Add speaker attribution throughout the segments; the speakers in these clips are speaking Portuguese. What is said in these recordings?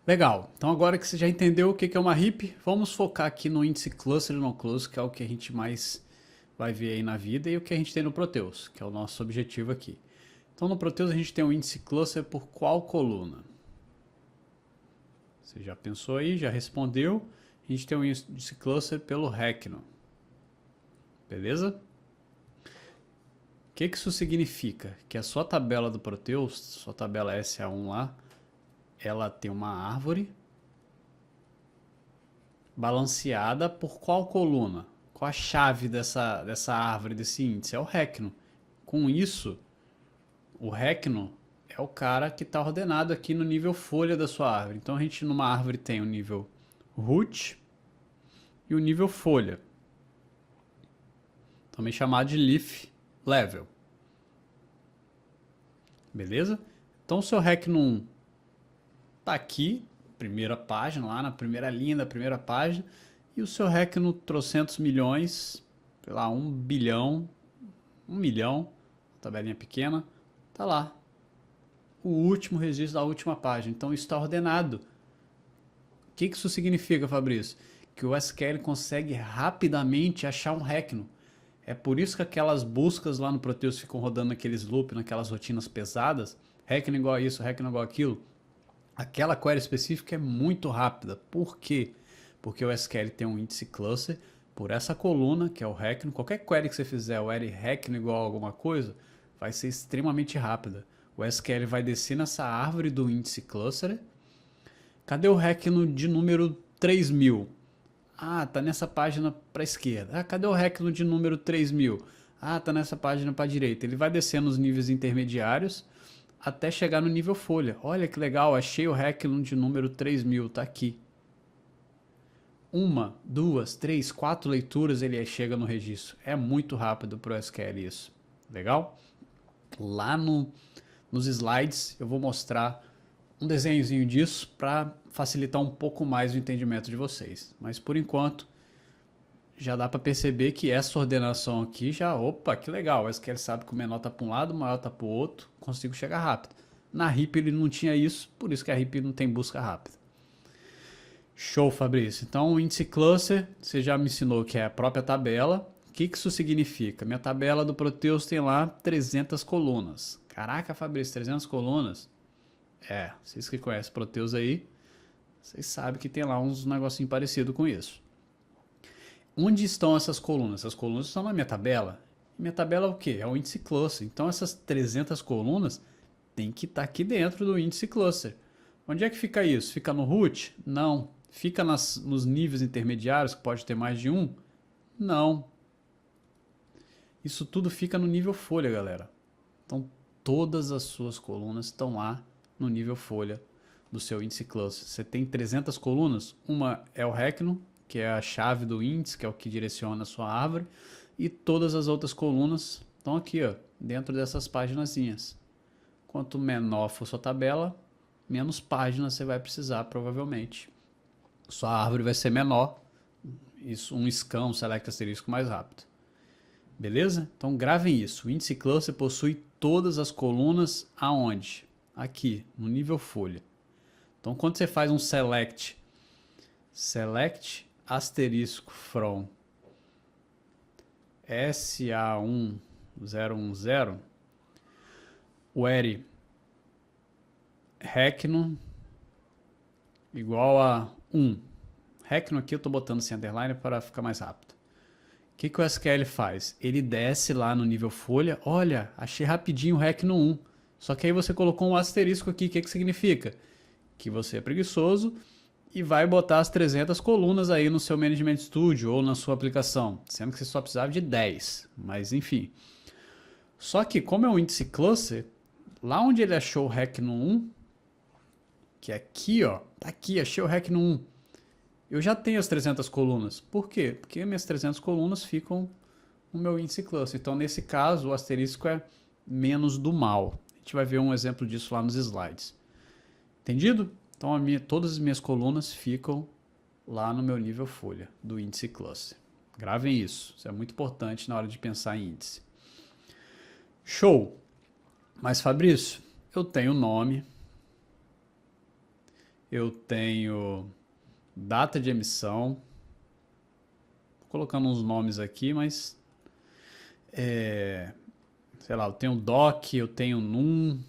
Speaker 1: Legal, então agora que você já entendeu o que é uma HIP, vamos focar aqui no índice Cluster No Close, que é o que a gente mais vai ver aí na vida e o que a gente tem no Proteus, que é o nosso objetivo aqui. Então no Proteus a gente tem o índice Cluster por qual coluna? Você já pensou aí, já respondeu. A gente tem o índice Cluster pelo Hackno, beleza? O que isso significa? Que a sua tabela do Proteus, sua tabela SA1 lá, ela tem uma árvore balanceada por qual coluna? Qual a chave dessa árvore, desse índice? É o Hackno. Com isso, o Hackno é o cara que está ordenado aqui no nível folha da sua árvore. Então a gente numa árvore tem o nível root e o nível folha, também chamado de leaf level. Beleza? Então o seu Hackno 1 está aqui, primeira página, lá na primeira linha da primeira página, e o seu Hackno trocentos milhões, sei lá, 1 bilhão, 1 milhão, tabelinha pequena, tá lá. O último registro da última página. Então isso está ordenado. O que isso significa, Fabrício? Que o SQL consegue rapidamente achar um Hackno. É por isso que aquelas buscas lá no Proteus ficam rodando naqueles loops, naquelas rotinas pesadas. Hackno igual a isso, Hackno igual aquilo. Aquela query específica é muito rápida. Por quê? Porque o SQL tem um índice cluster por essa coluna, que é o Hackno. Qualquer query que você fizer, o query Hackno igual a alguma coisa, vai ser extremamente rápida. O SQL vai descer nessa árvore do índice cluster. Cadê o Hackno de número 3000? Ah, tá nessa página para a esquerda. Ah, cadê o Hackno de número 3000? Ah, tá nessa página para a direita. Ele vai descendo os níveis intermediários até chegar no nível folha. Olha que legal, achei o Hackno de número 3000, tá aqui. Uma, duas, três, quatro leituras ele chega no registro. É muito rápido para o SQL isso. Legal? Lá nos slides eu vou mostrar um desenhozinho disso para facilitar um pouco mais o entendimento de vocês. Mas por enquanto já dá para perceber que essa ordenação aqui já, opa, que legal. O SQL sabe que o menor está para um lado, o maior está para o outro, consigo chegar rápido. Na RIP ele não tinha isso, por isso que a RIP não tem busca rápida. Show, Fabrício. Então o índice cluster, você já me ensinou que é a própria tabela. O que isso significa? Minha tabela do Proteus tem lá 300 colunas. Caraca, Fabrício, 300 colunas? É, vocês que conhecem Proteus aí, vocês sabem que tem lá uns negocinho parecido com isso. Onde estão essas colunas? Essas colunas estão na minha tabela. Minha tabela é o quê? É o índice cluster. Então essas 300 colunas tem que estar aqui dentro do índice cluster. Onde é que fica isso? Fica no root? Não. Fica nos níveis intermediários, que pode ter mais de um? Não. Isso tudo fica no nível folha, galera. Então todas as suas colunas estão lá no nível folha do seu índice cluster. Você tem 300 colunas, uma é o Hackno, que é a chave do índice, que é o que direciona a sua árvore, e todas as outras colunas estão aqui, ó, dentro dessas paginazinhas. Quanto menor for sua tabela, menos páginas você vai precisar, provavelmente. Sua árvore vai ser menor, isso, um scan, um select asterisco mais rápido. Beleza? Então gravem isso. O índice cluster possui todas as colunas aonde? Aqui, no nível folha. Então quando você faz um select asterisco from SA1010, o array Hackno igual a 1. Hackno aqui eu estou botando sem underline para ficar mais rápido. O que o SQL faz? Ele desce lá no nível folha. Olha, achei rapidinho o Hackno 1. Só que aí você colocou um asterisco aqui. O que significa? Que você é preguiçoso e vai botar as 300 colunas aí no seu Management Studio ou na sua aplicação. Sendo que você só precisava de 10. Mas enfim. Só que como é um índice cluster, lá onde ele achou o Hackno 1, que é aqui, ó. Tá aqui, achei o Hackno 1. Eu já tenho as 300 colunas. Por quê? Porque minhas 300 colunas ficam no meu índice cluster. Então, nesse caso, o asterisco é menos do mal. A gente vai ver um exemplo disso lá nos slides. Entendido? Então, todas as minhas colunas ficam lá no meu nível folha do índice cluster. Gravem isso. Isso é muito importante na hora de pensar em índice. Show! Mas, Fabrício, eu tenho nome, eu tenho data de emissão, tô colocando uns nomes aqui, mas sei lá, eu tenho DOC, eu tenho NUM,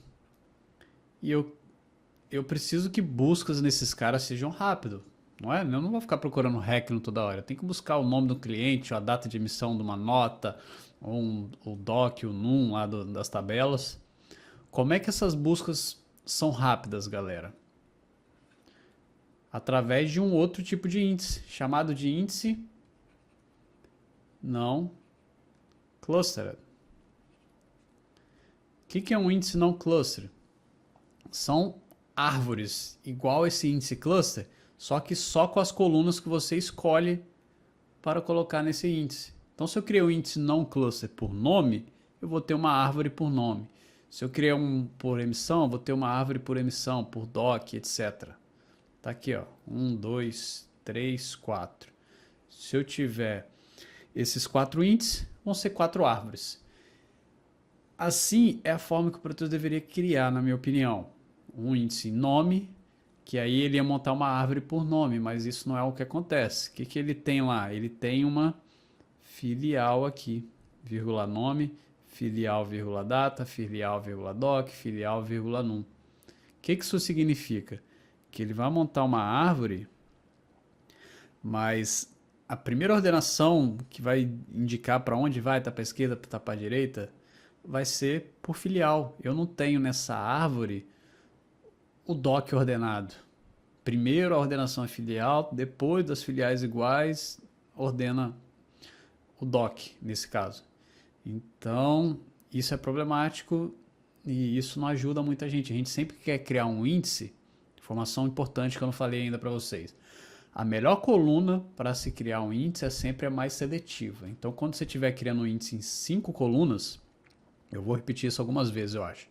Speaker 1: e eu preciso que buscas nesses caras sejam rápido, não é? Eu não vou ficar procurando Hackno toda hora, eu tenho que buscar o nome do cliente, a data de emissão de uma nota, ou o DOC, o NUM lá das tabelas. Como é que essas buscas são rápidas, galera? Através de um outro tipo de índice, chamado de índice não clustered. O que é um índice não clustered? São árvores igual esse índice cluster, só que só com as colunas que você escolhe para colocar nesse índice. Então, se eu criei um índice não cluster por nome, eu vou ter uma árvore por nome. Se eu criei um por emissão, eu vou ter uma árvore por emissão, por DOC, etc. Tá aqui, ó. 1, 2, 3, 4. Se eu tiver esses 4 índices, vão ser 4 árvores. Assim é a forma que o Proteus deveria criar, na minha opinião. Um índice nome, que aí ele ia montar uma árvore por nome, mas isso não é o que acontece. O que ele tem lá? Ele tem uma filial aqui, vírgula nome, filial, vírgula data, filial, vírgula doc, filial, vírgula num. O que isso significa? Que ele vai montar uma árvore, mas a primeira ordenação que vai indicar para onde vai, tá para a esquerda, tá para a direita, vai ser por filial. Eu não tenho nessa árvore o DOC ordenado. Primeiro a ordenação é filial, depois das filiais iguais, ordena o DOC, nesse caso. Então, isso é problemático e isso não ajuda muita gente. A gente sempre quer criar um índice, informação importante que eu não falei ainda para vocês. A melhor coluna para se criar um índice é sempre a mais seletiva. Então, quando você estiver criando um índice em 5 colunas, eu vou repetir isso algumas vezes, eu acho.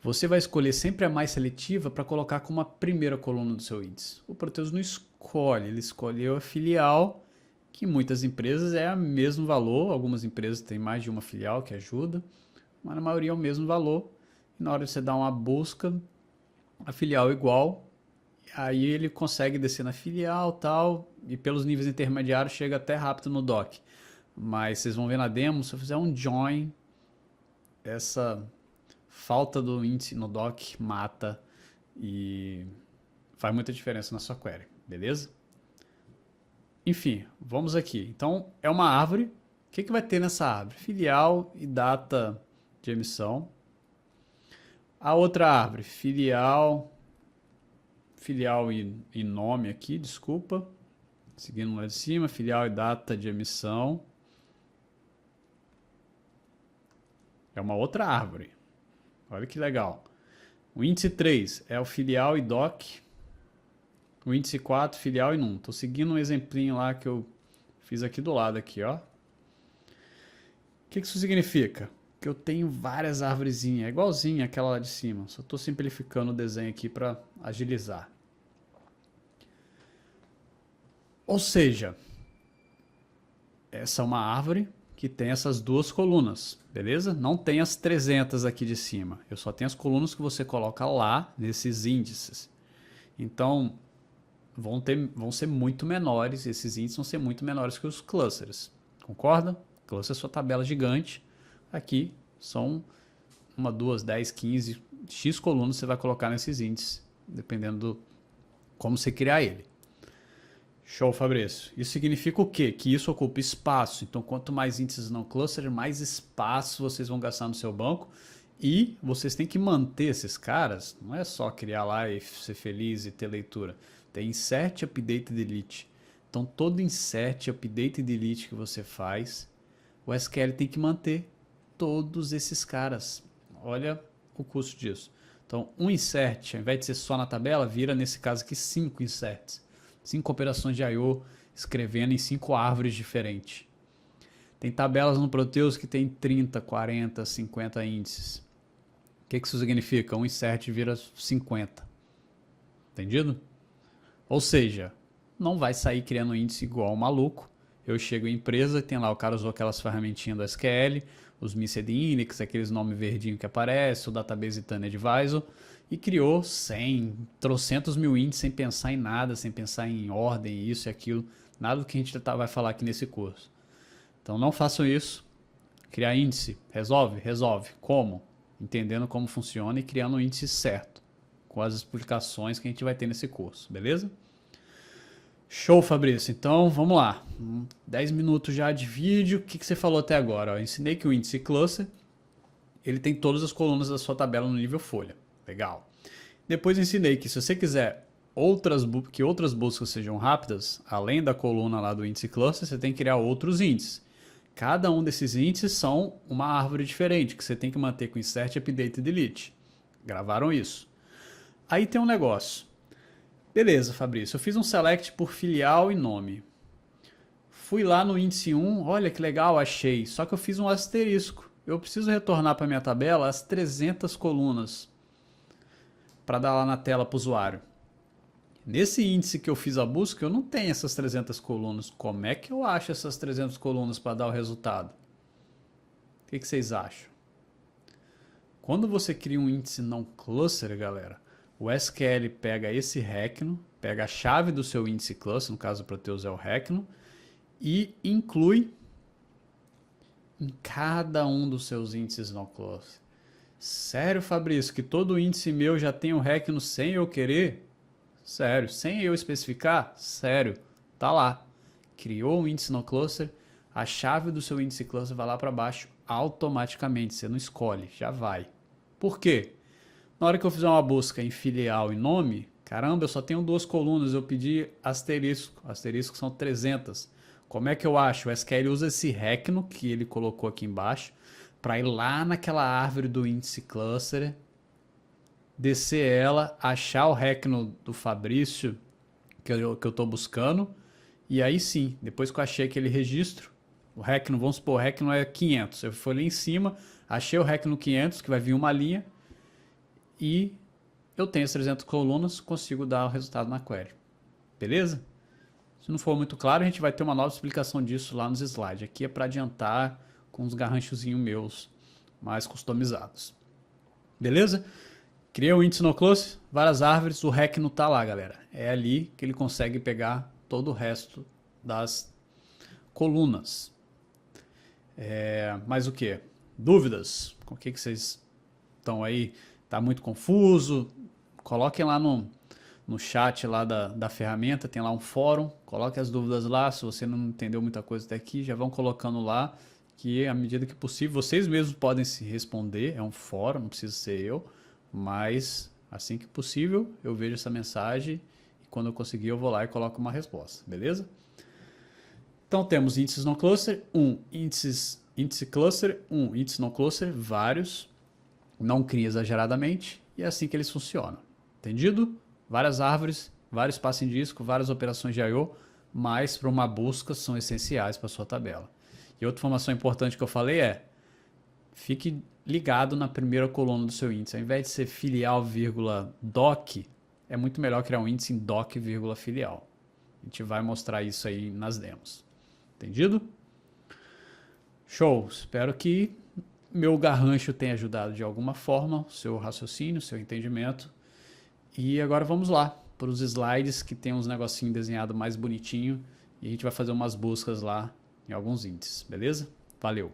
Speaker 1: Você vai escolher sempre a mais seletiva para colocar como a primeira coluna do seu índice. O Proteus não escolhe, ele escolheu a filial, que muitas empresas é o mesmo valor. Algumas empresas têm mais de uma filial que ajuda, mas na maioria é o mesmo valor. E na hora de você dar uma busca, a filial igual, aí ele consegue descer na filial tal, e pelos níveis intermediários chega até rápido no DOC. Mas vocês vão ver na demo, se eu fizer um join, essa falta do índice no DOC mata e faz muita diferença na sua query, beleza? Enfim, vamos aqui. Então, é uma árvore. O que vai ter nessa árvore? Filial e data de emissão. A outra árvore, filial e nome aqui, desculpa. Seguindo lá de cima, filial e data de emissão. É uma outra árvore. Olha que legal. O índice 3 é o filial e DOC. O índice 4, filial e NUM. Estou seguindo um exemplinho lá que eu fiz aqui do lado, aqui, ó. O que isso significa? Que eu tenho várias árvorezinhas, é igualzinha aquela lá de cima. Só estou simplificando o desenho aqui para agilizar. Ou seja, essa é uma árvore que tem essas duas colunas, beleza? Não tem as 300 aqui de cima. Eu só tenho as colunas que você coloca lá nesses índices. Então, vão ser muito menores, esses índices vão ser muito menores que os clusters. Concorda? Cluster é sua tabela gigante. Aqui são 1, 2, 10, 15, X colunas você vai colocar nesses índices, dependendo do como você criar ele. Show, Fabrício. Isso significa o quê? Que isso ocupa espaço. Então, quanto mais índices não cluster, mais espaço vocês vão gastar no seu banco. E vocês têm que manter esses caras. Não é só criar lá e ser feliz e ter leitura. Tem insert, update e delete. Então, todo insert, update e delete que você faz, o SQL tem que manter todos esses caras. Olha o custo disso. Então, um insert, ao invés de ser só na tabela, vira, nesse caso aqui, 5 inserts. 5 operações de I/O escrevendo em 5 árvores diferentes. Tem tabelas no Proteus que tem 30, 40, 50 índices. O que isso significa? Um insert vira 50. Entendido? Ou seja, não vai sair criando índice igual um maluco. Eu chego em empresa, tem lá, o cara usou aquelas ferramentinhas do SQL, os Missed Index, aqueles nomes verdinhos que aparecem, o Database Tunnel Advisor, e criou 100, trocentos mil índices sem pensar em nada, sem pensar em ordem, isso e aquilo, nada do que a gente vai falar aqui nesse curso. Então não façam isso. Criar índice, resolve? Resolve. Como? Entendendo como funciona e criando o índice certo, com as explicações que a gente vai ter nesse curso, beleza? Show, Fabrício. Então, vamos lá. 10 minutos já de vídeo. O que você falou até agora? Eu ensinei que o índice cluster, ele tem todas as colunas da sua tabela no nível folha. Legal. Depois ensinei que se você quiser que outras buscas sejam rápidas, além da coluna lá do índice cluster, você tem que criar outros índices. Cada um desses índices são uma árvore diferente, que você tem que manter com insert, update e delete. Gravaram isso. Aí tem um negócio. Beleza, Fabrício, eu fiz um select por filial e nome. Fui lá no índice 1, olha que legal, achei. Só que eu fiz um asterisco. Eu preciso retornar para minha tabela as 300 colunas para dar lá na tela para o usuário. Nesse índice que eu fiz a busca, eu não tenho essas 300 colunas. Como é que eu acho essas 300 colunas para dar o resultado? O que vocês acham? Quando você cria um índice não cluster, galera, o SQL pega esse recno, pega a chave do seu índice cluster, no caso o Proteus é o recno, e inclui em cada um dos seus índices não cluster. Sério, Fabrício, que todo índice meu já tem um recno sem eu querer? Sério, sem eu especificar? Sério, tá lá. Criou um índice no cluster, a chave do seu índice cluster vai lá para baixo automaticamente, você não escolhe, já vai. Por quê? Na hora que eu fizer uma busca em filial e nome, caramba, eu só tenho 2 colunas, eu pedi asterisco, asterisco são 300. Como é que eu acho? O SQL usa esse recno que ele colocou aqui embaixo para ir lá naquela árvore do índice cluster, descer ela, achar o recno do Fabrício que eu estou buscando, e aí sim, depois que eu achei aquele registro, o recno, vamos supor, o recno é 500, eu fui lá em cima, achei o recno 500, que vai vir uma linha, e eu tenho as 300 colunas, consigo dar o resultado na query. Beleza? Se não for muito claro, a gente vai ter uma nova explicação disso lá nos slides. Aqui é para adiantar com uns garranchozinhos meus mais customizados. Beleza? Criei o índice no cluster, várias árvores, o recno tá lá, galera. É ali que ele consegue pegar todo o resto das colunas. Mais o que? Dúvidas? Com o que vocês estão aí? Tá muito confuso? Coloquem lá no chat lá da ferramenta, tem lá um fórum, coloque as dúvidas lá, se você não entendeu muita coisa até aqui, já vão colocando lá, que à medida que possível, vocês mesmos podem se responder, é um fórum, não precisa ser eu, mas assim que possível eu vejo essa mensagem e quando eu conseguir eu vou lá e coloco uma resposta, beleza? Então temos índices no cluster, índice cluster, índice no cluster, vários, não cria exageradamente e é assim que eles funcionam, entendido? Várias árvores, vários espaços em disco, várias operações de I/O, mas para uma busca são essenciais para a sua tabela. E outra informação importante que eu falei é, fique ligado na primeira coluna do seu índice. Ao invés de ser filial, doc, é muito melhor criar um índice em doc, filial. A gente vai mostrar isso aí nas demos. Entendido? Show! Espero que meu garrancho tenha ajudado de alguma forma, o seu raciocínio, o seu entendimento. E agora vamos lá para os slides que tem uns negocinhos desenhados mais bonitinho e a gente vai fazer umas buscas lá em alguns índices, beleza? Valeu!